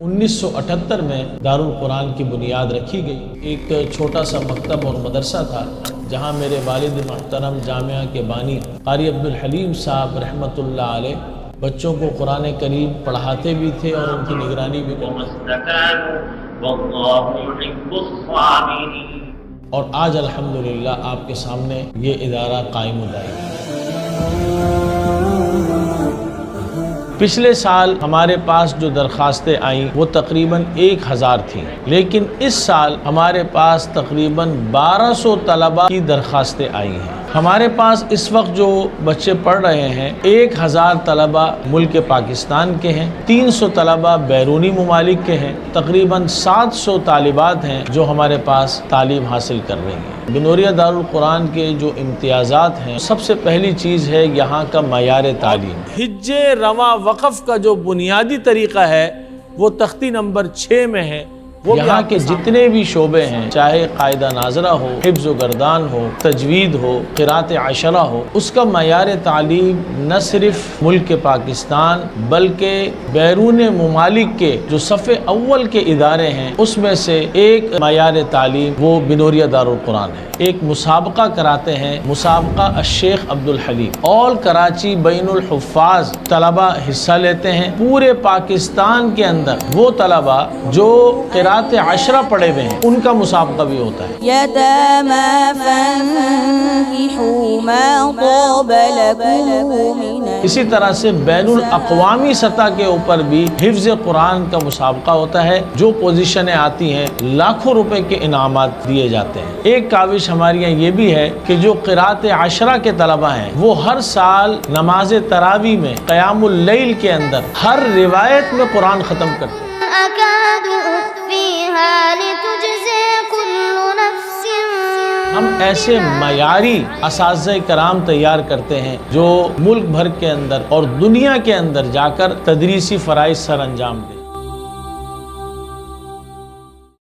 1978 میں دارul قرآن کی بنیاد رکھی گئی۔ ایک چھوٹا سا مکتب اور مدرسہ تھا جہاں میرے والد محترم جامعہ کے بانی قاری عبدالحلیم صاحب رحمۃ اللہ علیہ بچوں کو قرآن کریم پڑھاتے بھی تھے اور ان کی نگرانی بھی کرتے تھے۔ اور آج الحمدللہ آپ کے سامنے یہ ادارہ قائم و دائم ہے۔ پچھلے سال ہمارے پاس جو درخواستیں آئیں وہ تقریباً 1000 تھیں، لیکن اس سال ہمارے پاس تقریباً 1200 طلباء کی درخواستیں آئی ہیں۔ ہمارے پاس اس وقت جو بچے پڑھ رہے ہیں 1000 طلباء ملک پاکستان کے ہیں، 300 طلباء بیرونی ممالک کے ہیں، تقریباً 700 طالبات ہیں جو ہمارے پاس تعلیم حاصل کر رہی ہیں۔ بنوریا دارالقرآن کے جو امتیازات ہیں، سب سے پہلی چیز ہے یہاں کا معیار تعلیم۔ حج رواں وقف کا جو بنیادی طریقہ ہے وہ تختی نمبر 6 میں ہے۔ یہاں کے جتنے بھی شعبے ہیں، چاہے قاعدہ ناظرہ ہو، حفظ و گردان ہو، تجوید ہو، قرات عشرہ ہو، اس کا معیار تعلیم نہ صرف ملک پاکستان بلکہ بیرون ممالک کے جو صف اول کے ادارے ہیں اس میں سے ایک معیار تعلیم وہ بنوریا دارالقرآن ہے۔ ایک مسابقہ کراتے ہیں، مسابقہ الشیخ عبدالحلیم، آل کراچی بین الحفاظ طلباء حصہ لیتے ہیں۔ پورے پاکستان کے اندر وہ طلباء جو قرات عشرہ پڑھے ہوئے ہیں ان کا مسابقہ بھی ہوتا ہے۔ یتامی فانکحوا ما طاب لکم من۔ اسی طرح سے بین الاقوامی سطح کے اوپر بھی حفظ قرآن کا مسابقہ ہوتا ہے۔ جو پوزیشنیں آتی ہیں لاکھوں روپے کے انعامات دیے جاتے ہیں۔ ایک کاوش ہماری یہاں یہ بھی ہے کہ جو قرات عشرہ کے طلباء ہیں وہ ہر سال نماز تراویح میں قیام اللیل کے اندر ہر روایت میں قرآن ختم کرتے ہیں۔ ہم ایسے معیاری اساتذہ کرام تیار کرتے ہیں جو ملک بھر کے اندر اور دنیا کے اندر جا کر تدریسی فرائض سر انجام دیں۔